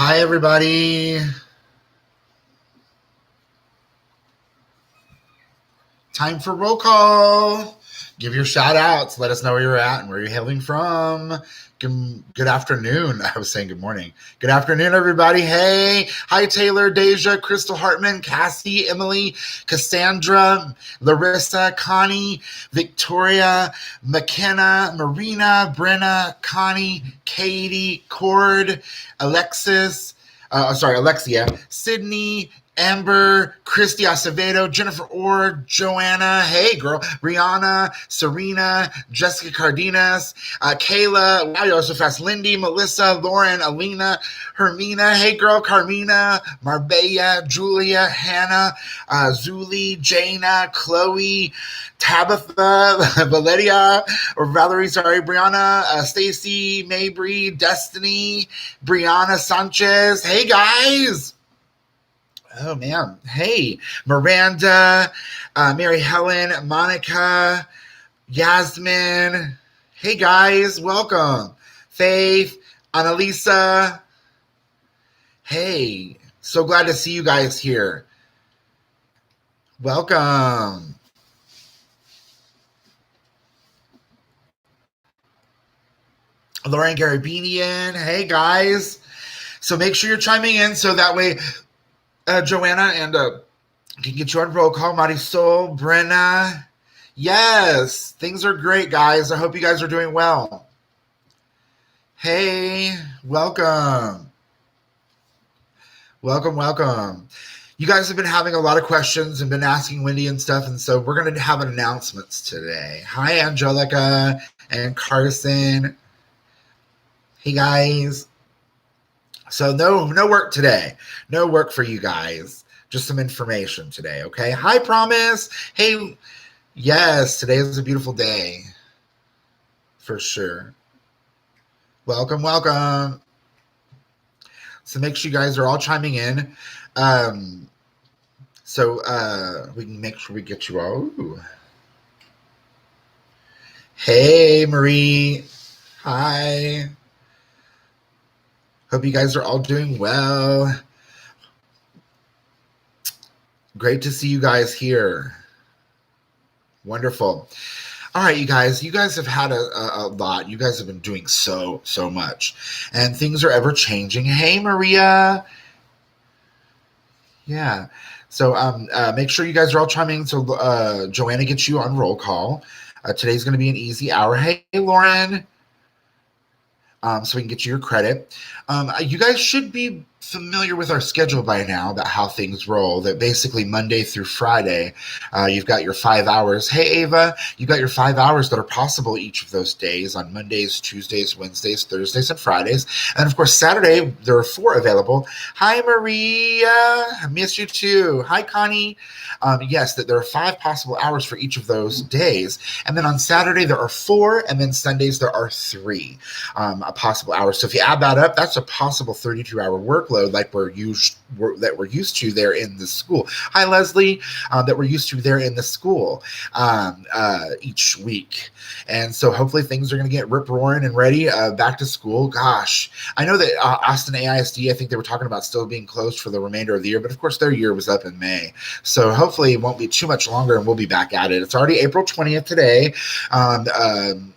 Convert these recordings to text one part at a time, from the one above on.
Hi, everybody. Time for roll call. Give your shout outs. Let us know where you're at and where you're hailing from. Good afternoon. I was saying good morning. Good afternoon, everybody. Hey. Hi, Taylor, Deja, Crystal Hartman, Cassie, Emily, Cassandra, Larissa, Connie, Victoria, McKenna, Marina, Brenna, Connie, Katie, Cord, Alexis, Alexia, Sydney, Amber, Christy Acevedo, Jennifer Orr, Joanna, hey girl, Brianna, Serena, Jessica Cardenas, Kayla, wow, you're so fast, Lindy, Melissa, Lauren, Alina, Hermina, hey girl, Carmina, Marbella, Julia, Hannah, Zuli, Jana, Chloe, Tabitha, Valeria, or Valerie, sorry, Brianna, Stacy, Mabry, Destiny, Brianna Sanchez, hey guys. Oh, man. Hey, Miranda, Mary Helen, Monica, Yasmin. Hey, guys. Welcome. Faith, Annalisa. Hey, so glad to see you guys here. Welcome. Lauren Garabinian. Hey, guys. So make sure you're chiming in so that way Joanna and can get you on roll call. Marisol, Brenna. Yes, things are great, guys. I hope you guys are doing well. Hey, welcome. Welcome. You guys have been having a lot of questions and been asking Wendy and stuff, and so we're going to have announcements today. Hi, Angelica and Carson. Hey, guys. So no work today. No work for you guys. Just some information today, okay? Hi, Promise. Hey, yes, today is a beautiful day. For sure. Welcome. So make sure you guys are all chiming in. So we can make sure we get you all. Ooh. Hey, Marie. Hi. Hope you guys are all doing well. Great to see you guys here. Wonderful. All right, you guys have had a lot. You guys have been doing so much. And things are ever changing. Hey, Maria. Yeah. So make sure you guys are all chiming so Joanna gets you on roll call. Today's going to be an easy hour. Hey, Lauren. So we can get you your credit. You guys should be familiar with our schedule by now about how things roll, that basically Monday through Friday, you've got your 5 hours. Hey, Ava, you got your 5 hours that are possible each of those days on Mondays, Tuesdays, Wednesdays, Thursdays, and Fridays. And of course, Saturday, there are 4 available. Hi, Maria. I miss you too. Hi, Connie. Yes, that there are 5 possible hours for each of those days. And then on Saturday, there are 4. And then Sundays, there are 3 possible hours. So if you add that up, that's a possible 32-hour workload like we're used to there in the school. Hi, Leslie, that we're used to there in the school each week. And so hopefully things are going to get rip-roaring and ready back to school. Gosh, I know that Austin AISD, I think they were talking about still being closed for the remainder of the year, but of course their year was up in May. So hopefully it won't be too much longer and we'll be back at it. It's already April 20th today.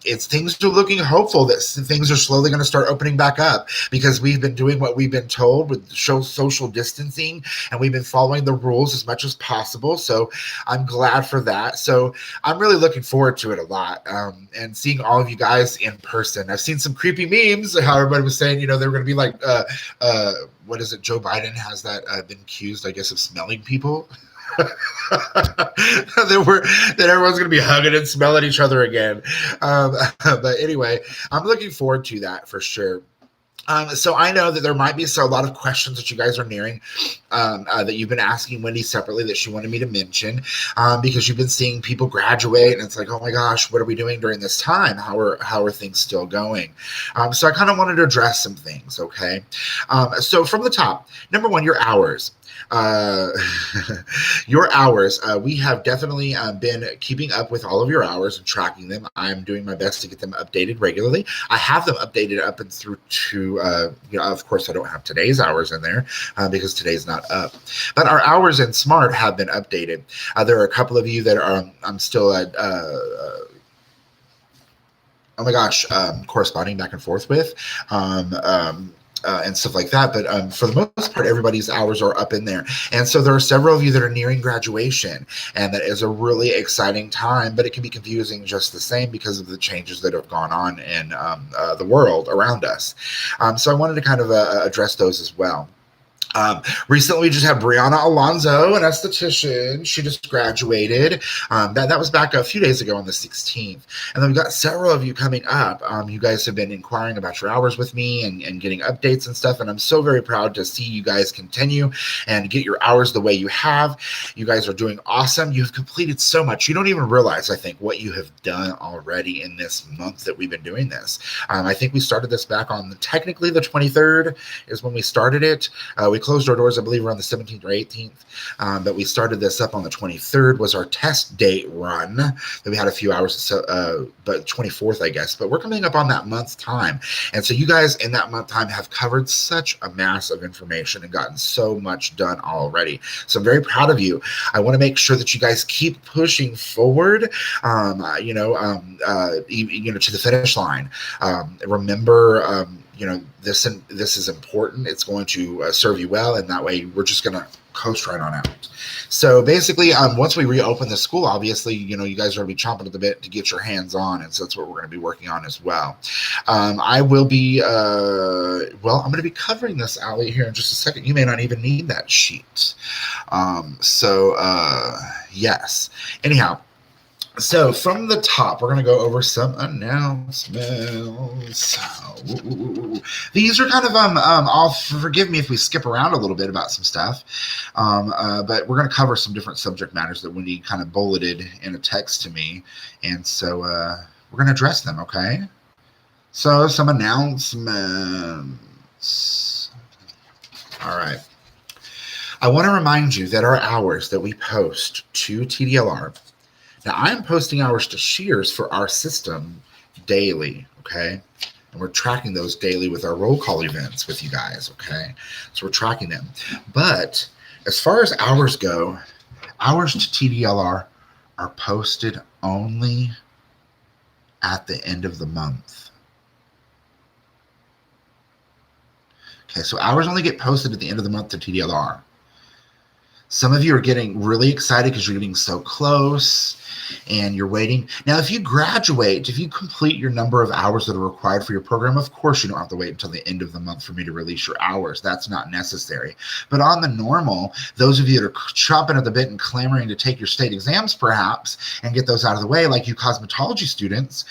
Things are looking hopeful that things are slowly going to start opening back up because we've been doing what we've been told with social distancing and we've been following the rules as much as possible. So I'm glad for that. So I'm really looking forward to it a lot and seeing all of you guys in person. I've seen some creepy memes, how everybody was saying, they were going to be like, what is it? Joe Biden has that been accused, I guess, of smelling people. that everyone's going to be hugging and smelling each other again. But anyway, I'm looking forward to that for sure. So I know that there might be a lot of questions that you guys are nearing that you've been asking Wendy separately that she wanted me to mention because you've been seeing people graduate and it's like, oh my gosh, what are we doing during this time? How are things still going? So I kind of wanted to address some things, okay? So from the top, number 1, your hours. Your hours. We have definitely been keeping up with all of your hours and tracking them. I'm doing my best to get them updated regularly. I have them updated up and through to of course, I don't have today's hours in there because today's not up. But our hours in Smart have been updated. There are a couple of you that are, I'm still at, corresponding back and forth with. And stuff like that. But for the most part, everybody's hours are up in there. And so there are several of you that are nearing graduation, and that is a really exciting time, but it can be confusing just the same because of the changes that have gone on in the world around us. So I wanted to kind of address those as well. Recently, we just had Brianna Alonzo, an esthetician. She just graduated. That was back a few days ago on the 16th. And then we've got several of you coming up. You guys have been inquiring about your hours with me and getting updates and stuff. And I'm so very proud to see you guys continue and get your hours the way you have. You guys are doing awesome. You've completed so much. You don't even realize, I think, what you have done already in this month that we've been doing this. I think we started this back on technically the 23rd is when we started it. We closed our doors, I believe, around the 17th or 18th, but we started this up on the 23rd was our test date run. Then we had a few hours, but 24th, I guess. But we're coming up on that month time. And so you guys in that month time have covered such a mass of information and gotten so much done already. So I'm very proud of you. I want to make sure that you guys keep pushing forward, to the finish line. Remember, this is important. It's going to serve you well, and that way we're just going to coast right on out. So basically, once we reopen the school, obviously, you guys are going to be chomping at the bit to get your hands on, and so that's what we're going to be working on as well. I will be, I'm going to be covering this, Allie, here in just a second. You may not even need that sheet. Yes. Anyhow. So from the top, we're going to go over some announcements. These are kind of, forgive me if we skip around a little bit about some stuff, but we're going to cover some different subject matters that Wendy kind of bulleted in a text to me. And so we're going to address them, okay? So some announcements. All right. I want to remind you that our hours that we post to TDLR. Now, I'm posting hours to Shears for our system daily, okay? And we're tracking those daily with our roll call events with you guys, okay? So we're tracking them. But as far as hours go, hours to TDLR are posted only at the end of the month. Okay, so hours only get posted at the end of the month to TDLR. Some of you are getting really excited because you're getting so close and you're waiting. Now, if you graduate, if you complete your number of hours that are required for your program, of course, you don't have to wait until the end of the month for me to release your hours. That's not necessary. But on the normal, those of you that are chomping at the bit and clamoring to take your state exams, perhaps, and get those out of the way, like you cosmetology students,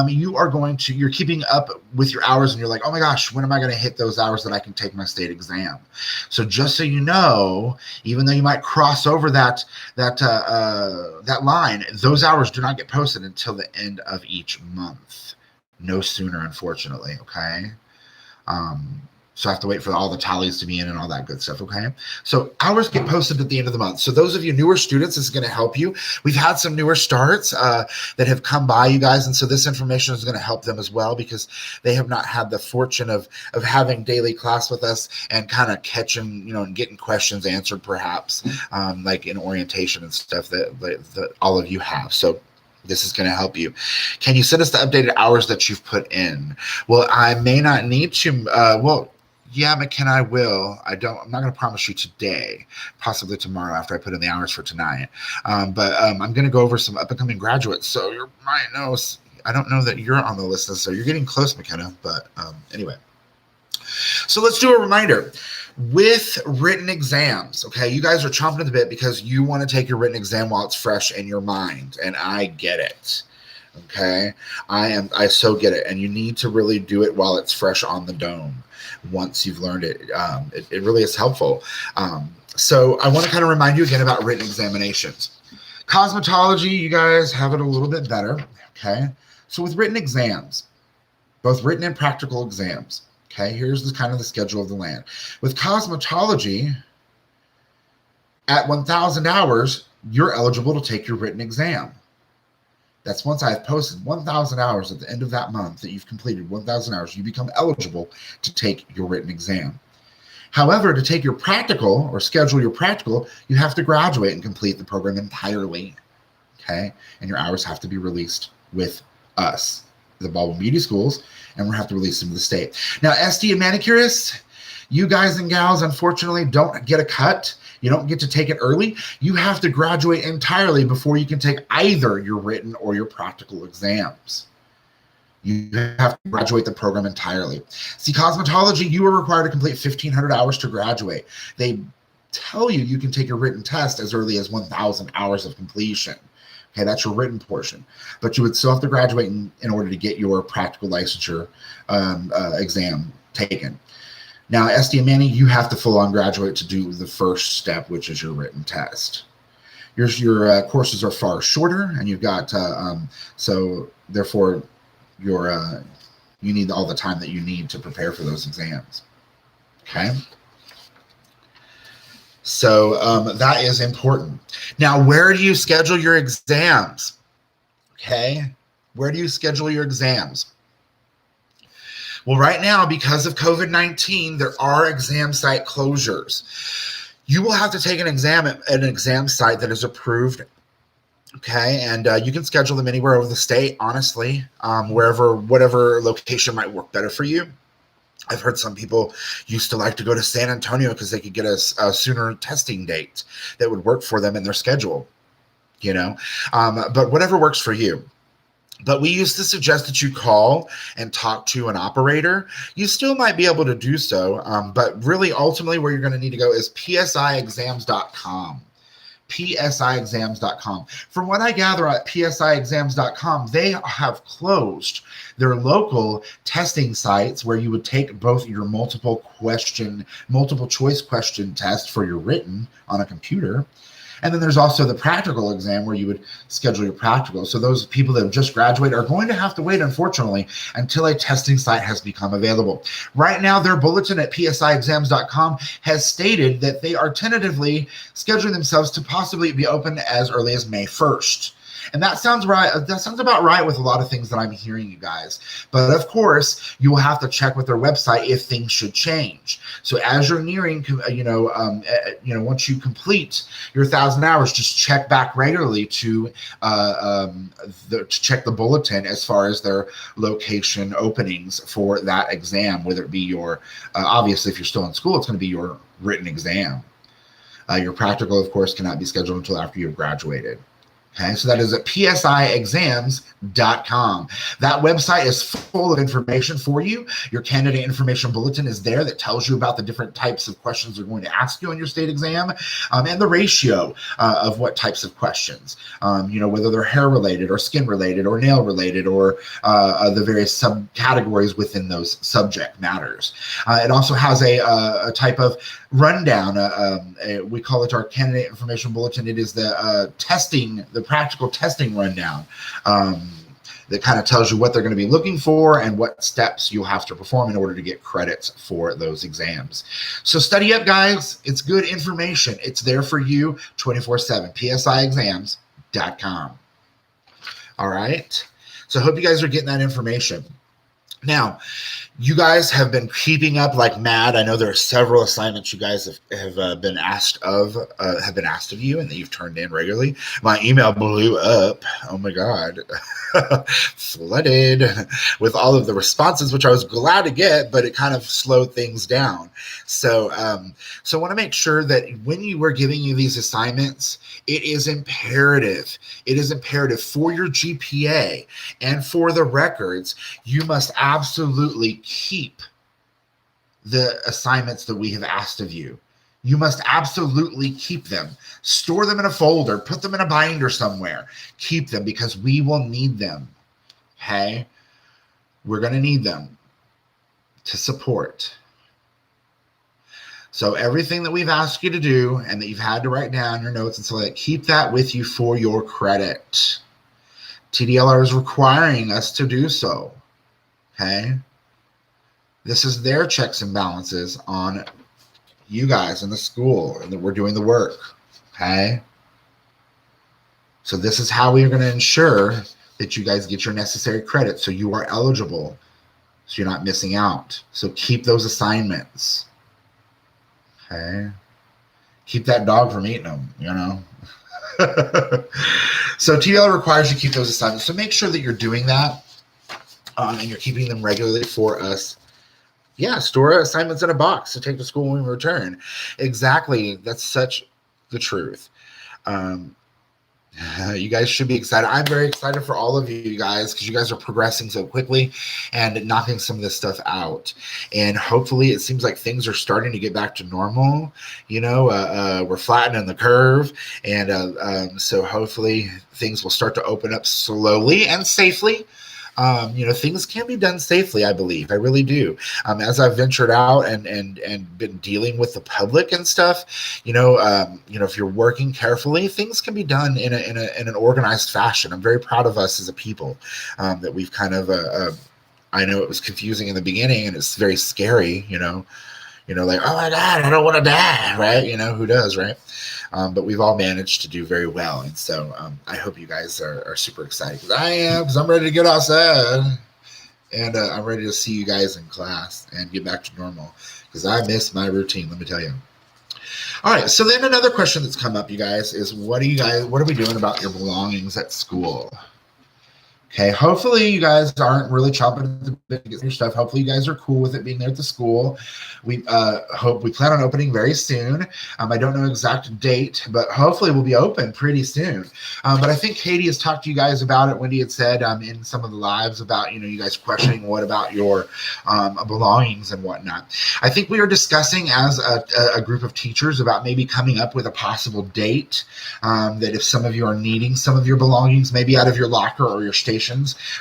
you're keeping up with your hours and you're like, oh my gosh, when am I going to hit those hours that I can take my state exam? So just so you know, even though you might cross over that line, those hours do not get posted until the end of each month. No sooner, unfortunately, okay? So I have to wait for all the tallies to be in and all that good stuff, okay? So hours get posted at the end of the month. So those of you newer students, this is going to help you. We've had some newer starts that have come by, you guys, and so this information is going to help them as well because they have not had the fortune of having daily class with us and kind of catching, and getting questions answered perhaps, like in orientation and stuff that all of you have. So this is going to help you. Can you send us the updated hours that you've put in? Well, I may not need to, yeah, McKenna, I will. I'm not going to promise you today, possibly tomorrow after I put in the hours for tonight. But I'm going to go over some up-and-coming graduates. So you might know, I don't know that you're on the list, so you're getting close, McKenna. But anyway. So let's do a reminder. With written exams, okay, you guys are chomping at the bit because you want to take your written exam while it's fresh in your mind, and I get it. Okay, I so get it, and you need to really do it while it's fresh on the dome. Once you've learned it, it really is helpful. So I want to kind of remind you again about written examinations. Cosmetology, you guys have it a little bit better. Okay, so with written exams, both written and practical exams. Okay, here's the kind of the schedule of the land. With cosmetology, at 1,000 hours, you're eligible to take your written exam. That's once I've posted 1,000 hours at the end of that month that you've completed 1,000 hours, you become eligible to take your written exam. However, to take your practical or schedule your practical, you have to graduate and complete the program entirely, okay? And your hours have to be released with us, the Baldwin Beauty Schools, and we'll have to release them to the state. Now, SD and manicurists, you guys and gals, unfortunately, don't get a cut. You don't get to take it early. You have to graduate entirely before you can take either your written or your practical exams. You have to graduate the program entirely. See, cosmetology, you are required to complete 1,500 hours to graduate. They tell you you can take your written test as early as 1,000 hours of completion. Okay, that's your written portion. But you would still have to graduate in order to get your practical licensure exam taken. Now, SD and Manny, you have to full-on graduate to do the first step, which is your written test. Your courses are far shorter, and you've got, so therefore, you need all the time that you need to prepare for those exams. Okay? So that is important. Now, where do you schedule your exams? Okay? Where do you schedule your exams? Well, right now, because of COVID-19, there are exam site closures. You will have to take an exam at an exam site that is approved. Okay, and you can schedule them anywhere over the state, honestly, whatever location might work better for you. I've heard some people used to like to go to San Antonio because they could get a sooner testing date that would work for them in their schedule, but whatever works for you. But we used to suggest that you call and talk to an operator. You still might be able to do so, but really ultimately where you're going to need to go is psiexams.com. psiexams.com. From what I gather at psiexams.com, they have closed their local testing sites where you would take both your multiple choice question test for your written on a computer. And then there's also the practical exam where you would schedule your practical. So those people that have just graduated are going to have to wait, unfortunately, until a testing site has become available. Right now, their bulletin at psiexams.com has stated that they are tentatively scheduling themselves to possibly be open as early as May 1st. And that sounds right. That sounds about right with a lot of things that I'm hearing, you guys. But of course, you will have to check with their website if things should change. So as you're nearing, once you complete your 1,000 hours, just check back regularly to check the bulletin as far as their location openings for that exam, whether it be your, obviously, if you're still in school, it's going to be your written exam. Your practical, of course, cannot be scheduled until after you've graduated. Okay, so that is at psiexams.com. That website is full of information for you. Your candidate information bulletin is there that tells you about the different types of questions they're going to ask you on your state exam, and the ratio of what types of questions, whether they're hair related or skin related or nail related or the various subcategories within those subject matters. It also has a type of rundown. We call it our candidate information bulletin. It is the practical testing rundown that kind of tells you what they're going to be looking for and what steps you'll have to perform in order to get credits for those exams. So study up, guys. It's good information. It's there for you 24/7. psiexams.com. All right. So I hope you guys are getting that information. Now, you guys have been keeping up like mad. I know there are several assignments you guys have been asked of you, and that you've turned in regularly. My email blew up. Oh my God, flooded with all of the responses, which I was glad to get, but it kind of slowed things down. So I want to make sure that when you were giving you these assignments, it is imperative. It is imperative for your GPA and for the records. You must absolutely keep the assignments that we have asked of you. You must absolutely keep them. Store them in a folder. Put them in a binder somewhere. Keep them because we will need them. Okay? We're going to need them to support. So everything that we've asked you to do and that you've had to write down your notes and so that, keep that with you for your credit. TDLR is requiring us to do so. Okay? This is their checks and balances on you guys in the school and that we're doing the work. Okay? So this is how we are going to ensure that you guys get your necessary credit so you are eligible, so you're not missing out. So keep those assignments. Okay. Keep that dog from eating them, you know. So TDL requires you to keep those assignments. So make sure that you're doing that, and you're keeping them regularly for us. Yeah, store assignments in a box to take to school when we return. Exactly. That's such the truth. You guys should be excited. I'm very excited for all of you guys because you guys are progressing so quickly and knocking some of this stuff out. And hopefully it seems like things are starting to get back to normal. You know, we're flattening the curve. And so hopefully things will start to open up slowly and safely. You know, things can be done safely, I believe. I really do. As I've ventured out and been dealing with the public and stuff, you know, if you're working carefully, things can be done in an organized fashion. I'm very proud of us as a people, that we've kind of, I know it was confusing in the beginning and it's very scary, you know, like, oh my God, I don't want to die, right? You know, who does, right? But we've all managed to do very well. And so I hope you guys are super excited, because I am, because I'm ready to get outside. And I'm ready to see you guys in class and get back to normal, because I miss my routine, let me tell you. All right, so then another question that's come up, you guys, is what are we doing about your belongings at school? Okay, hopefully you guys aren't really chomping at the bit to get your stuff. Hopefully you guys are cool with it being there at the school. We plan on opening very soon. I don't know exact date, but hopefully we'll be open pretty soon. But I think Katie has talked to you guys about it. Wendy had said in some of the lives about, you know, you guys questioning what about your belongings and whatnot. I think we are discussing as a group of teachers about maybe coming up with a possible date, that if some of you are needing some of your belongings, maybe out of your locker or your station,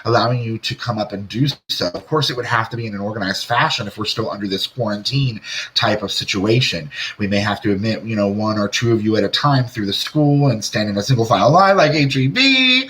allowing you to come up and do so. Of course, it would have to be in an organized fashion if we're still under this quarantine type of situation. We may have to admit, you know, one or two of you at a time through the school and stand in a single file line like HEB,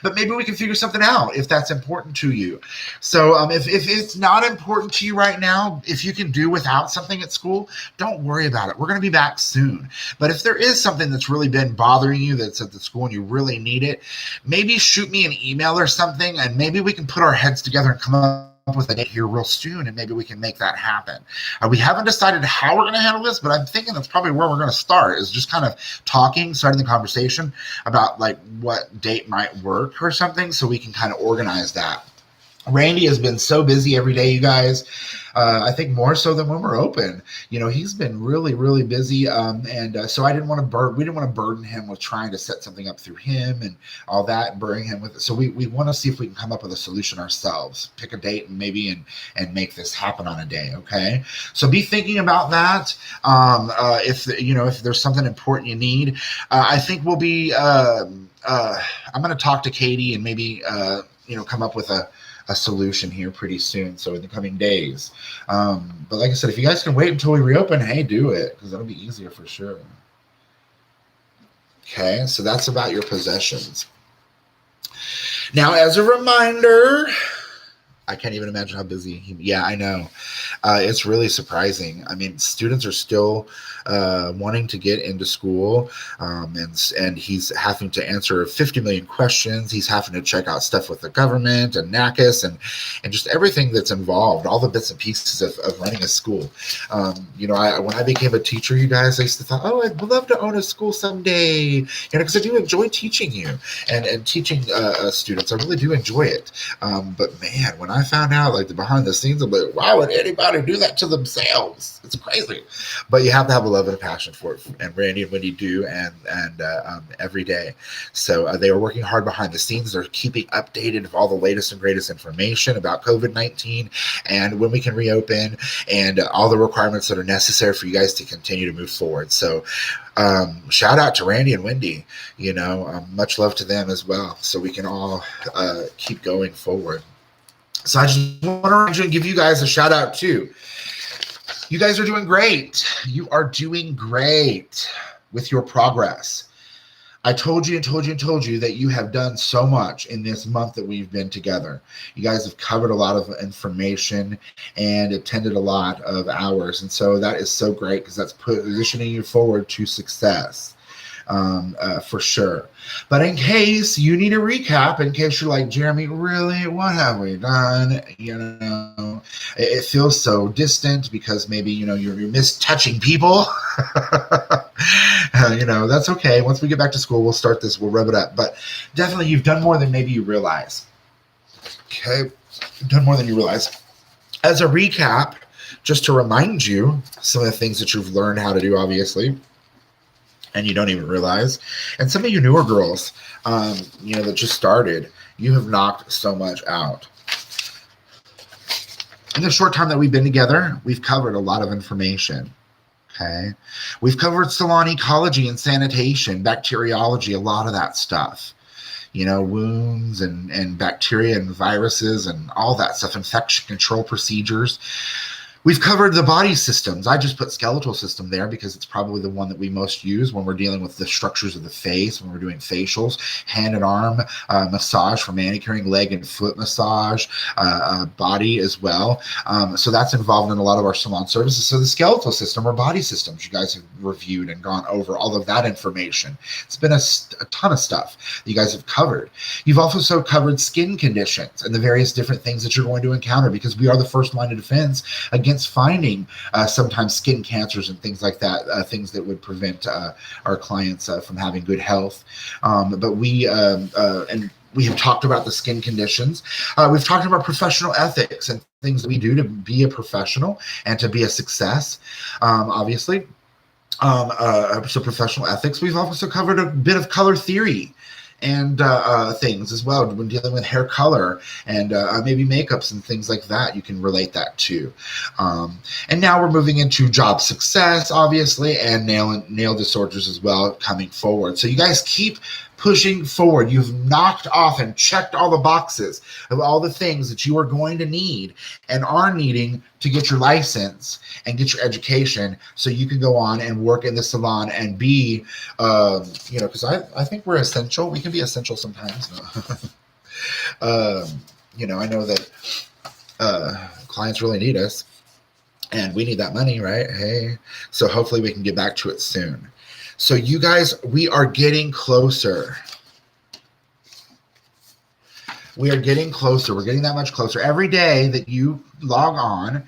but maybe we can figure something out if that's important to you. So if it's not important to you right now, if you can do without something at school, don't worry about it. We're going to be back soon. But if there is something that's really been bothering you that's at the school and you really need it, maybe shoot me an email or something, and maybe we can put our heads together and come up with a date here real soon, and maybe we can make that happen. We haven't decided how we're going to handle this, but I'm thinking that's probably where we're going to start, is just kind of starting the conversation about like what date might work or something, so we can kind of organize that. Randy has been so busy every day, you guys. I think more so than when we're open. You know, he's been really, really busy. So we didn't want to burden him with trying to set something up through him and all that and burden him with it. So we want to see if we can come up with a solution ourselves, pick a date and maybe and make this happen on a day. Okay. So be thinking about that. If there's something important you need, I think we'll be, I'm going to talk to Katie and maybe, come up with a solution here pretty soon, so in the coming days. But like I said, if you guys can wait until we reopen, hey, do it, because that'll be easier for sure. Okay, so that's about your possessions. Now, as a reminder, I can't even imagine how busy I know. It's really surprising. I mean, students are still wanting to get into school, and he's having to answer 50 million questions. He's having to check out stuff with the government and NACIS and just everything that's involved, all the bits and pieces of running a school. When I became a teacher, you guys, I used to thought, oh, I'd love to own a school someday, because I do enjoy teaching you and teaching students. I really do enjoy it. But man, when I found out like the behind the scenes, I'm like, why would anybody do that to themselves? It's crazy. But you have to have a love and a passion for it, and Randy and Wendy do, and every day. So they are working hard behind the scenes. They're keeping updated of all the latest and greatest information about COVID-19 and when we can reopen, and all the requirements that are necessary for you guys to continue to move forward. So shout out to Randy and Wendy, much love to them as well, so we can all keep going forward. So I just want to give you guys a shout out too. You guys are doing great. You are doing great with your progress. I told you that you have done so much in this month that we've been together. You guys have covered a lot of information and attended a lot of hours. And so that is so great, because that's positioning you forward to success. for sure. But in case you need a recap, in case you're like, Jeremy, really, what have we done? It feels so distant because maybe, you're mistouching people. That's okay. Once we get back to school, we'll start this, we'll rub it up. But definitely you've done more than maybe you realize. Okay, you've done more than you realize. As a recap, just to remind you some of the things that you've learned how to do, obviously, and you don't even realize. And some of you newer girls, that just started, you have knocked so much out. In the short time that we've been together, we've covered a lot of information. Okay. We've covered salon ecology and sanitation, bacteriology, a lot of that stuff. Wounds and bacteria and viruses and all that stuff, infection control procedures. We've covered the body systems. I just put skeletal system there because it's probably the one that we most use when we're dealing with the structures of the face, when we're doing facials, hand and arm massage for manicuring, leg and foot massage, body as well. So that's involved in a lot of our salon services. So the skeletal system or body systems, you guys have reviewed and gone over all of that information. It's been a ton of stuff that you guys have covered. You've also covered skin conditions and the various different things that you're going to encounter because we are the first line of defense against finding sometimes skin cancers and things like that, things that would prevent our clients from having good health. But we have talked about the skin conditions. We've talked about professional ethics and things that we do to be a professional and to be a success, obviously. So professional ethics. We've also covered a bit of color theory and things as well when dealing with hair color and maybe makeups and things like that. You can relate that to. And now we're moving into job success, obviously, and nail disorders as well coming forward. So you guys keep pushing forward. You've knocked off and checked all the boxes of all the things that you are going to need and are needing to get your license and get your education so you can go on and work in the salon and be, because I think we're essential. We can be essential sometimes. I know that clients really need us and we need that money, right? Hey, so hopefully we can get back to it soon. So you guys, we are getting closer. We are getting closer. We're getting that much closer. Every day that you log on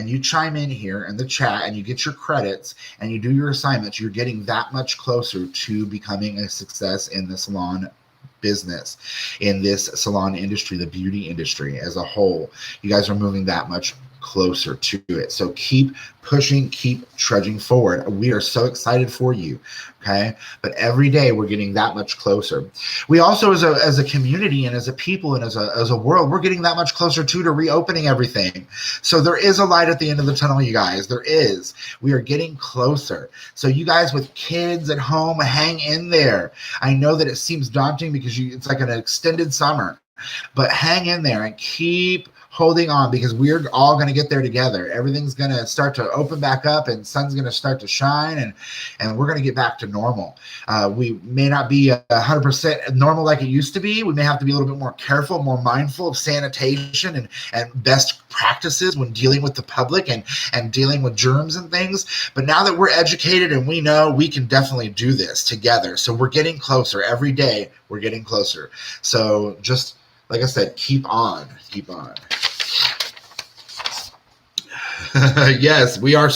and you chime in here in the chat and you get your credits and you do your assignments, you're getting that much closer to becoming a success in the salon business, in this salon industry, the beauty industry as a whole. You guys are moving that much closer to it. So keep pushing, keep trudging forward. We are so excited for you. Okay. But every day we're getting that much closer. We also, as a community and as a people and as a world, we're getting that much closer to reopening everything. So there is a light at the end of the tunnel, you guys. There is. We are getting closer. So you guys with kids at home, hang in there. I know that it seems daunting because it's like an extended summer, but hang in there and keep holding on because we're all going to get there together. Everything's going to start to open back up and sun's going to start to shine and we're going to get back to normal. We may not be 100% normal like it used to be. We may have to be a little bit more careful, more mindful of sanitation and best practices when dealing with the public and dealing with germs and things. But now that we're educated and we know, we can definitely do this together. So we're getting closer every day. We're getting closer. So just like I said, keep on. Yes, we are.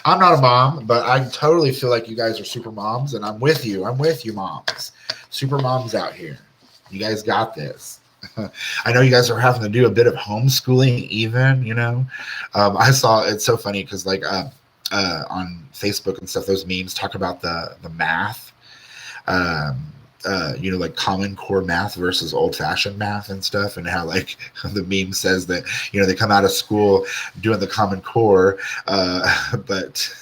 I'm not a mom, but I totally feel like you guys are super moms, and I'm with you. I'm with you, moms. Super moms out here. You guys got this. I know you guys are having to do a bit of homeschooling even, I saw, it's so funny because like on Facebook and stuff, those memes talk about the math. Like Common Core math versus old-fashioned math and stuff, and how like the meme says that they come out of school doing the Common Core, but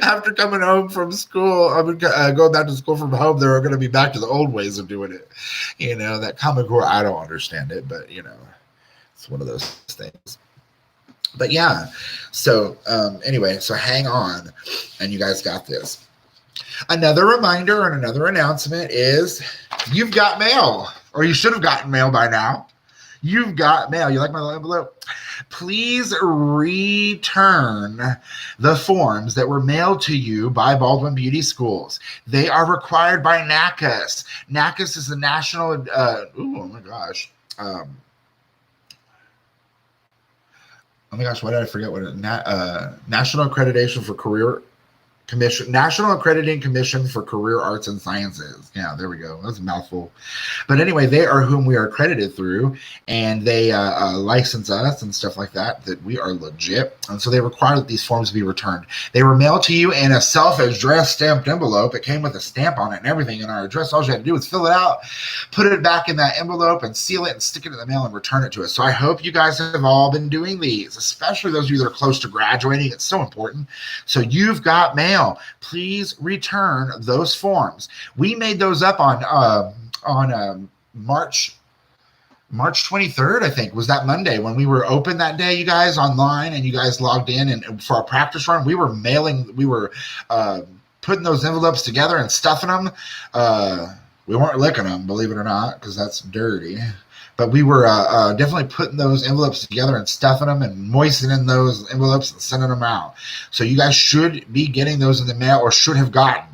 after coming home from school, going back to school from home, they're going to be back to the old ways of doing it. That Common Core, I don't understand it, but it's one of those things. But yeah, so anyway, so hang on, and you guys got this. Another reminder and another announcement is you've got mail, or you should have gotten mail by now. You've got mail. You like my little envelope? Please return the forms that were mailed to you by Baldwin Beauty Schools. They are required by NACAS. NACAS is the national, oh my gosh. Oh my gosh, why did I forget what it, National Accreditation for Career Commission, National Accrediting Commission for Career Arts and Sciences. Yeah, there we go. That's a mouthful. But anyway, they are whom we are accredited through, and they license us and stuff like that, that we are legit. And so they require that these forms be returned. They were mailed to you in a self-addressed stamped envelope. It came with a stamp on it and everything in our address. All you had to do was fill it out, put it back in that envelope, and seal it and stick it in the mail and return it to us. So I hope you guys have all been doing these, especially those of you that are close to graduating. It's so important. So you've got mail. Please return those forms. We made those up on March 23rd, I think, was that Monday when we were open that day, you guys, online, and you guys logged in, and for our practice run, we were putting those envelopes together and stuffing them. We weren't licking them, believe it or not, because that's dirty. But we were definitely putting those envelopes together and stuffing them and moistening those envelopes and sending them out. So you guys should be getting those in the mail, or should have gotten.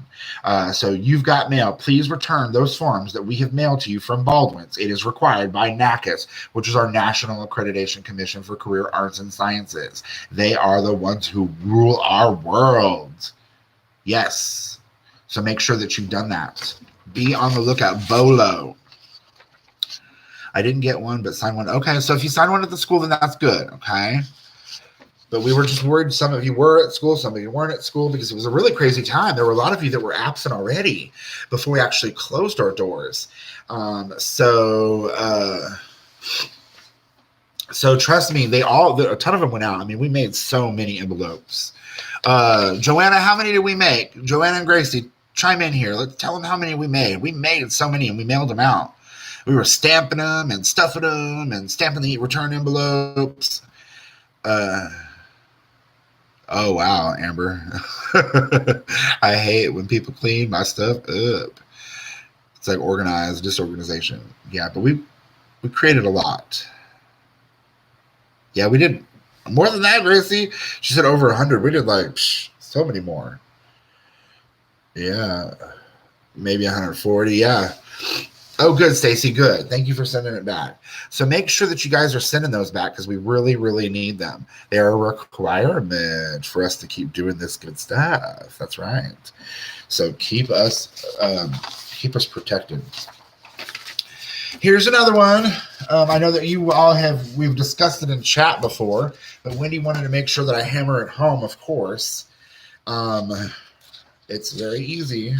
So you've got mail. Please return those forms that we have mailed to you from Baldwin's. It is required by NACAS, which is our National Accreditation Commission for Career Arts and Sciences. They are the ones who rule our world. Yes. So make sure that you've done that. Be on the lookout. BOLO. I didn't get one, but sign one. Okay, so if you sign one at the school, then that's good, okay? But we were just worried some of you were at school, some of you weren't at school, because it was a really crazy time. There were a lot of you that were absent already before we actually closed our doors. So trust me, a ton of them went out. I mean, we made so many envelopes. Joanna, how many did we make? Joanna and Gracie, chime in here. Let's tell them how many we made. We made so many, and we mailed them out. We were stamping them and stuffing them and stamping the return envelopes. Oh, wow, Amber. I hate when people clean my stuff up. It's like organized disorganization. Yeah, but we created a lot. Yeah, we did more than that, Gracie. She said over 100. We did like so many more. Yeah, maybe 140. Yeah. Oh, good, Stacy. Good. Thank you for sending it back. So make sure that you guys are sending those back, because we really, really need them. They are a requirement for us to keep doing this good stuff. That's right. So keep us protected. Here's another one. I know that you all we've discussed it in chat before, but Wendy wanted to make sure that I hammer it home, of course. It's very easy.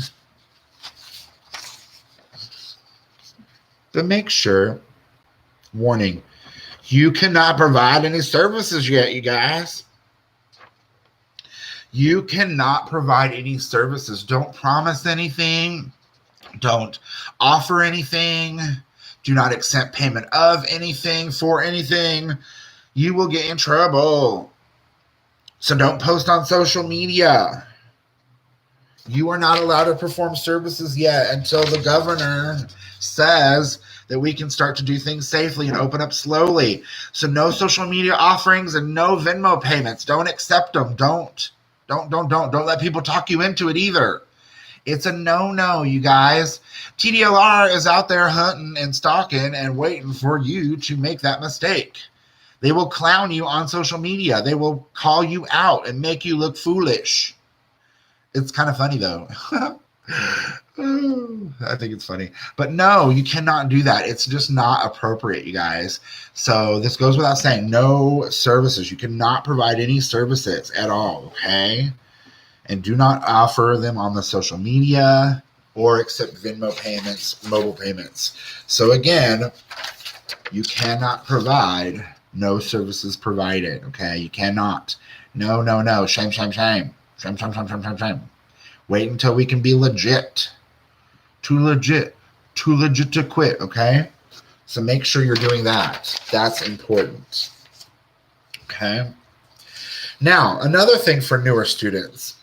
But make sure, warning, you cannot provide any services yet, you guys. You cannot provide any services. Don't promise anything. Don't offer anything. Do not accept payment of anything for anything. You will get in trouble. So don't post on social media. You are not allowed to perform services yet until the governor says that we can start to do things safely and open up slowly. So no social media offerings and no Venmo payments. Don't accept them. Don't let people talk you into it either. It's a no-no, you guys. TDLR is out there hunting and stalking and waiting for you to make that mistake. They will clown you on social media. They will call you out and make you look foolish. It's kind of funny, though. I think it's funny. But no, you cannot do that. It's just not appropriate, you guys. So this goes without saying. No services. You cannot provide any services at all, okay? And do not offer them on the social media or accept Venmo payments, mobile payments. So again, you cannot provide no services provided, okay? You cannot. No. Shame. Shame. Wait until we can be legit. Too legit to quit, okay? So make sure you're doing that. That's important. Okay? Now, another thing for newer students.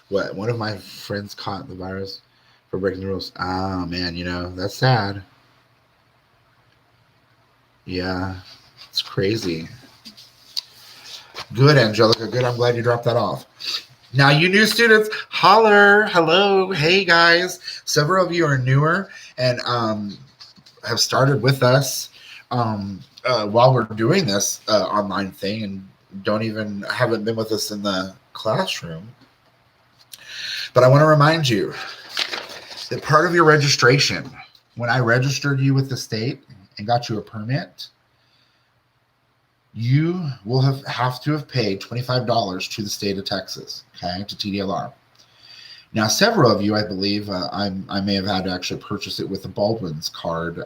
What? One of my friends caught the virus for breaking the rules. Oh, man, that's sad. Yeah, it's crazy. Good, Angelica. Good. I'm glad you dropped that off. Now, you new students, holler. Hello. Hey, guys. Several of you are newer and have started with us while we're doing this online thing and haven't been with us in the classroom. But I want to remind you that part of your registration, when I registered you with the state and got you a permit, you will have to have paid $25 to the state of Texas, okay, to TDLR. Now, several of you, I believe, I may have had to actually purchase it with the Baldwin's card,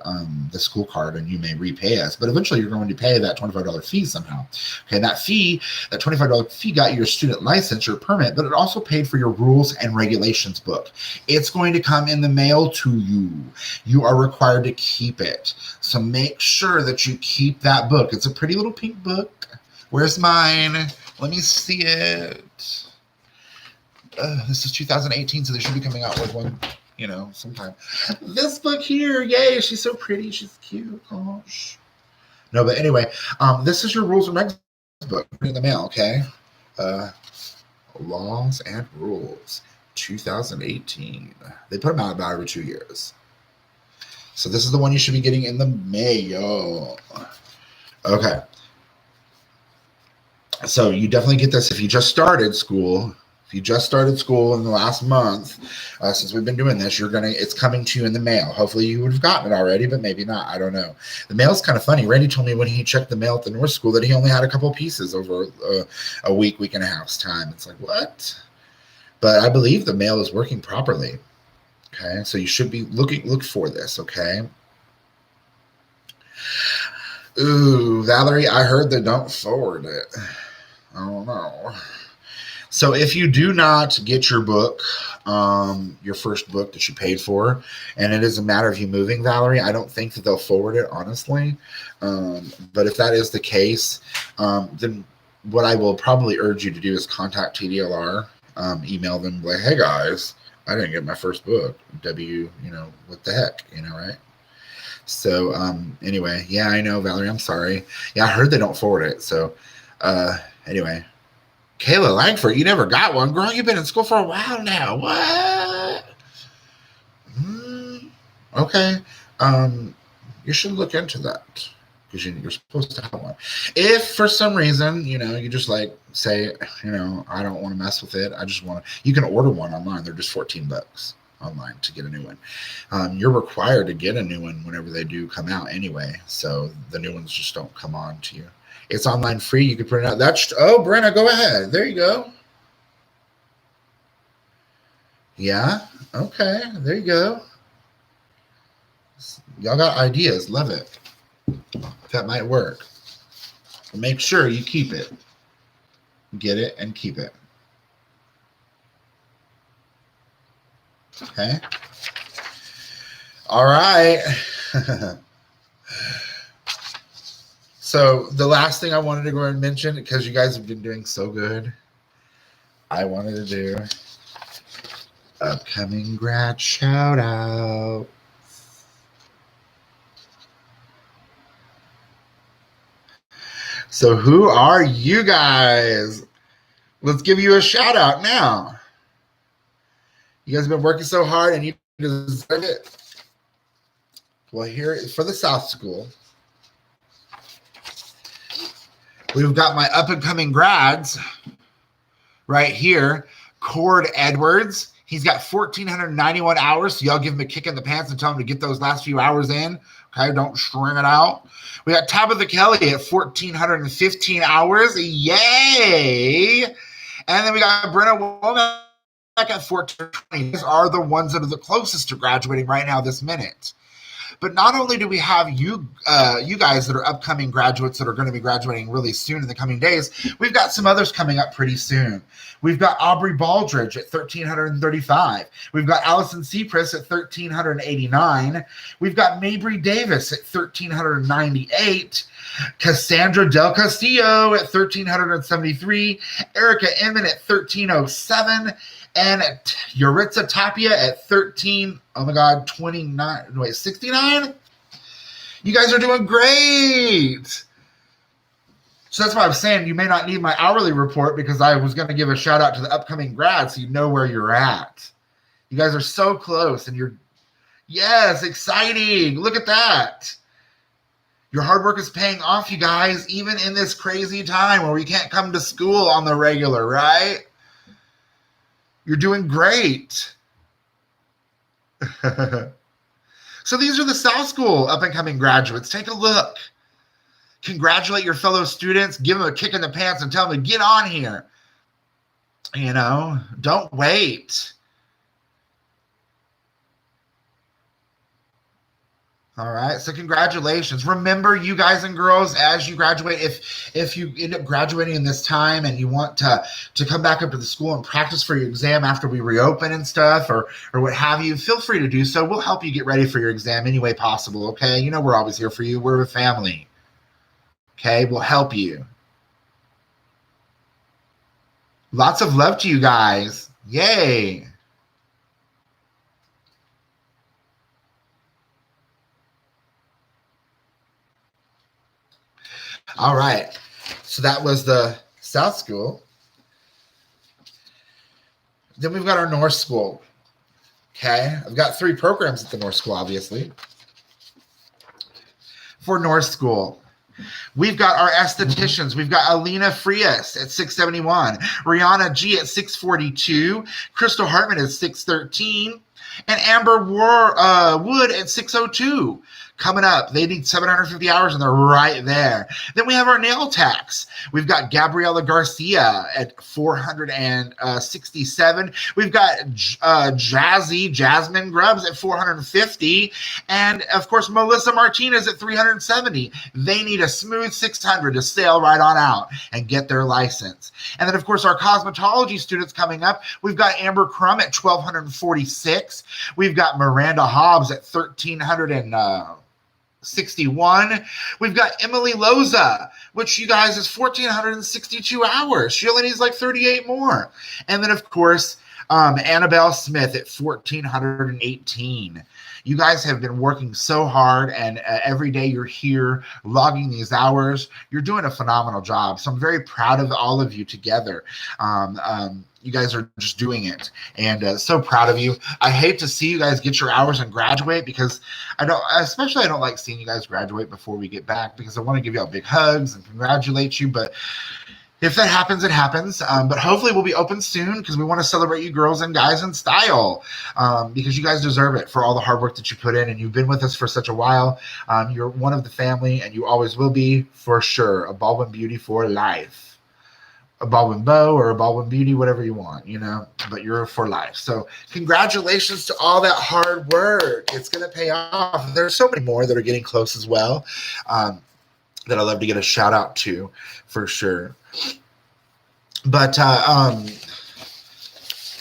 the school card, and you may repay us. But eventually, you're going to pay that $25 fee somehow. Okay, that $25 fee got you your student license, your permit, but it also paid for your rules and regulations book. It's going to come in the mail to you. You are required to keep it. So make sure that you keep that book. It's a pretty little pink book. Where's mine? Let me see it. This is 2018, so they should be coming out with one, sometime. This book here, yay, she's so pretty, she's cute. Gosh. No, but anyway, this is your rules and regs book in the mail, okay? Laws and Rules, 2018. They put them out about every 2 years. So this is the one you should be getting in the mail. Okay. So you definitely get this if you just started school. If you just started school in the last month, since we've been doing this, it's coming to you in the mail. Hopefully you would have gotten it already, but maybe not. I don't know. The mail's kind of funny. Randy told me when he checked the mail at the North School that he only had a couple pieces over a week and a half's time. It's like, what? But I believe the mail is working properly. Okay, so you should be look for this, okay? Ooh, Valerie, I heard they don't forward it. I don't know. So if you do not get your book, your first book that you paid for, and it is a matter of you moving, Valerie, I don't think that they'll forward it, honestly. But if that is the case, then what I will probably urge you to do is contact TDLR, email them, like, hey, guys, I didn't get my first book. What the heck, right? So anyway, yeah, I know, Valerie, I'm sorry. Yeah, I heard they don't forward it. So anyway. Kayla Langford, you never got one. Girl, you've been in school for a while now. What? Okay. You should look into that because you're supposed to have one. If for some reason, you just say, I don't want to mess with it. I just want to, you can order one online. They're just $14 online to get a new one. You're required to get a new one whenever they do come out anyway. So the new ones just don't come on to you. It's online free. You can print it out. Brenna, go ahead. There you go. Yeah. Okay. There you go. Y'all got ideas. Love it. That might work. Make sure you keep it. Get it and keep it. Okay. All right. So the last thing I wanted to go ahead and mention, because you guys have been doing so good, I wanted to do upcoming grad shout out. So who are you guys? Let's give you a shout out now. You guys have been working so hard and you deserve it. Well, here is for the South School. We've got my up-and-coming grads right here. Cord Edwards. He's got 1,491 hours, so y'all give him a kick in the pants and tell him to get those last few hours in. Okay, don't string it out. We got Tabitha Kelly at 1,415 hours. Yay! And then we got Brenna Womack at 1,420. These are the ones that are the closest to graduating right now this minute. But not only do we have you guys that are upcoming graduates that are going to be graduating really soon in the coming days, we've got some others coming up pretty soon. We've got Aubrey Baldridge at 1,335. We've got Allison Cypress at 1,389. We've got Mabry Davis at 1,398. Cassandra Del Castillo at 1,373. Erica Emmett at 1,307. And Yuritsa Tapia at 69. You guys are doing great. So that's why I'm saying you may not need my hourly report, because I was going to give a shout out to the upcoming grads so you know where you're at. You guys are so close, and yes, exciting. Look at that. Your hard work is paying off, you guys, even in this crazy time where we can't come to school on the regular, right? You're doing great. So these are the South School up-and-coming graduates. Take a look. Congratulate your fellow students. Give them a kick in the pants and tell them to get on here. Don't wait. All right, so congratulations. Remember, you guys and girls, as you graduate, if you end up graduating in this time and you want to come back up to the school and practice for your exam after we reopen and stuff, or what have you, feel free to do so. We'll help you get ready for your exam any way possible, okay? We're always here for you. We're a family, okay? We'll help you. Lots of love to you guys. Yay. All right, so that was the South School. Then we've got our North School. Okay, I've got 3 programs at the North School, obviously. For North School, we've got our estheticians. We've got Alina Frias at 671, Rihanna G at 642, Crystal Hartman at 613, and Amber Wood at 602. Coming up, they need 750 hours, and they're right there. Then we have our nail techs. We've got Gabriela Garcia at 467. We've got Jasmine Grubbs at 450. And, of course, Melissa Martinez at 370. They need a smooth 600 to sail right on out and get their license. And then, of course, our cosmetology students coming up. We've got Amber Crum at 1,246. We've got Miranda Hobbs at 1,361. We've got Emily Loza, which you guys is 1,462 hours. She only needs like 38 more. And then, of course, Annabelle Smith at 1,418. You guys have been working so hard, and every day you're here logging these hours. You're doing a phenomenal job. So I'm very proud of all of you together. You guys are just doing it, and so proud of you. I hate to see you guys get your hours and graduate, because I don't like seeing you guys graduate before we get back, because I want to give you all big hugs and congratulate you. But if that happens, it happens. But hopefully we'll be open soon, because we want to celebrate you girls and guys in style, because you guys deserve it for all the hard work that you put in, and you've been with us for such a while. You're one of the family, and you always will be, for sure. A Baldwin beauty for life. A Baldwin beau or a Baldwin beauty, whatever you want, but you're for life. So congratulations to all that hard work. It's going to pay off. There's so many more that are getting close as well, that I love to get a shout out to, for sure. But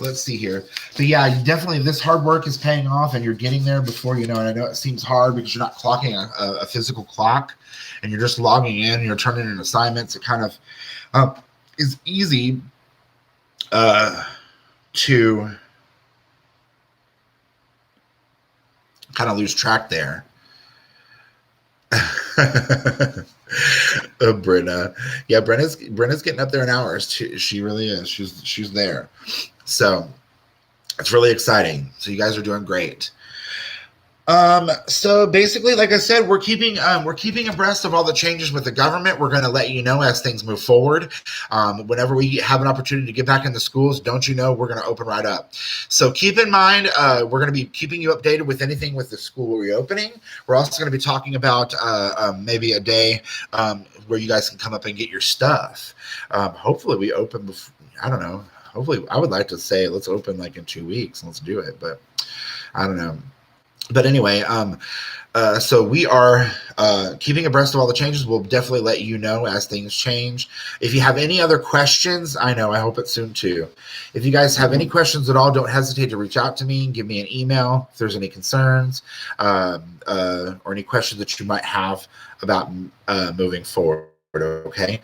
let's see here. But yeah, definitely this hard work is paying off, and you're getting there before you know it. I know it seems hard because you're not clocking a physical clock, and you're just logging in, and you're turning in assignments. It kind of is easy to kind of lose track there. Brenna. Yeah, Brenna's getting up there in hours. She really is. She's there. So it's really exciting. So you guys are doing great. So basically, like I said, we're keeping abreast of all the changes with the government. We're going to let you know as things move forward. Whenever we have an opportunity to get back in the schools, don't you know, we're going to open right up. So keep in mind, we're going to be keeping you updated with anything with the school reopening. We're also going to be talking about maybe a day where you guys can come up and get your stuff. Hopefully we open before, I don't know. Hopefully, I would like to say let's open like in 2 weeks. Let's do it, but I don't know. But anyway, so we are keeping abreast of all the changes. We'll definitely let you know as things change. If you have any other questions, I hope it's soon too. If you guys have any questions at all, don't hesitate to reach out to me. Give me an email if there's any concerns or any questions that you might have about moving forward, okay?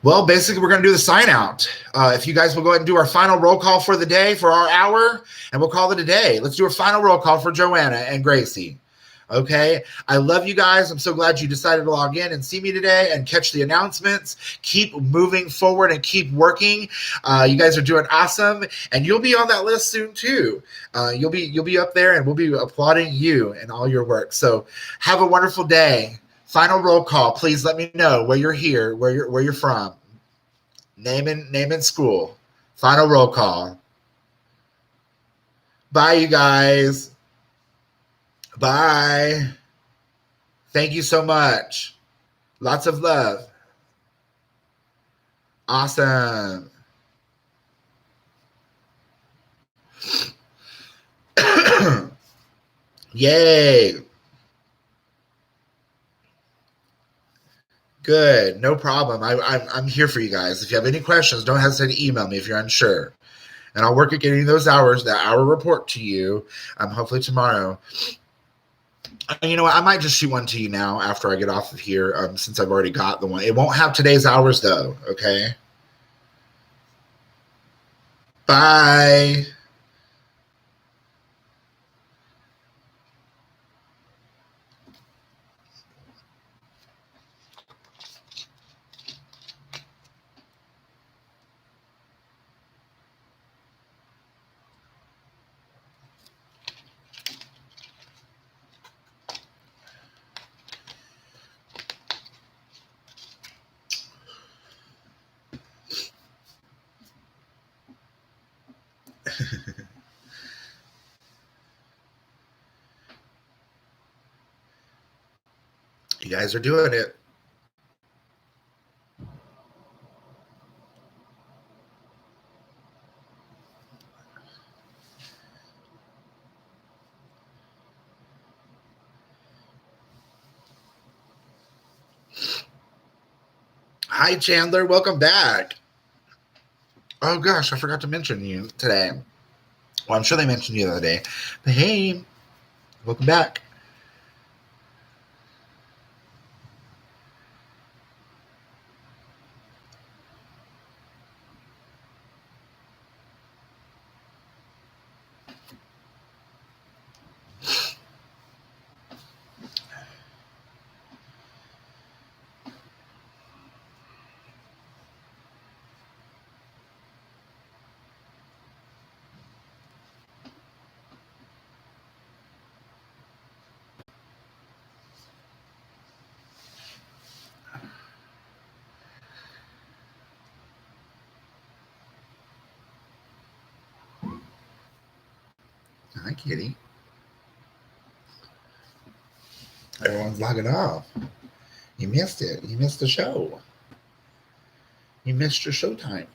Well, basically, we're going to do the sign out. If you guys will go ahead and do our final roll call for the day, for our hour, and we'll call it a day. Let's do a final roll call for Joanna and Gracie. Okay. I love you guys. I'm so glad you decided to log in and see me today and catch the announcements. Keep moving forward and keep working. You guys are doing awesome, and you'll be on that list soon too. You'll be up there, and we'll be applauding you and all your work. So have a wonderful day. Final roll call. Please let me know where you're here, where you're from. Name and school. Final roll call. Bye, you guys. Bye. Thank you so much. Lots of love. Awesome. Yay. Good. No problem. I'm here for you guys. If you have any questions, don't hesitate to email me if you're unsure. And I'll work at getting those hours, that hour report to you, hopefully tomorrow. You know what? I might just shoot one to you now after I get off of here, since I've already got the one. It won't have today's hours, though, okay? Bye. You guys are doing it. Hi, Chandler. Welcome back. Oh, gosh. I forgot to mention you today. Well, I'm sure they mentioned you the other day. But hey, welcome back. Hi, Kitty. Everyone's logging off. You missed it. You missed the show. You missed your showtime.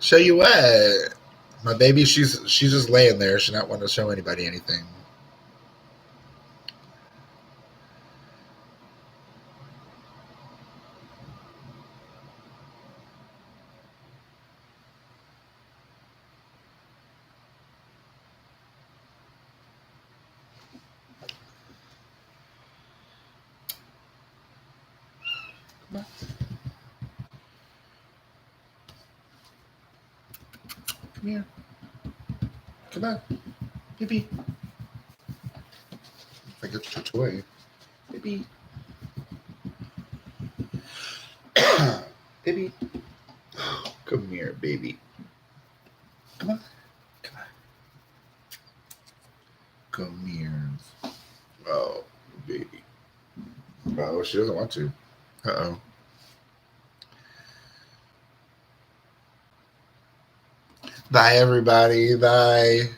Show you what? My baby, she's just laying there. She's not wanting to show anybody anything. Come on. Come here. Come on. Baby. If I get your toy. Baby. Baby. Come here, baby. Come on. Come on. Come here. Oh, baby. Oh, she doesn't want to. Uh-oh. Bye, everybody. Bye.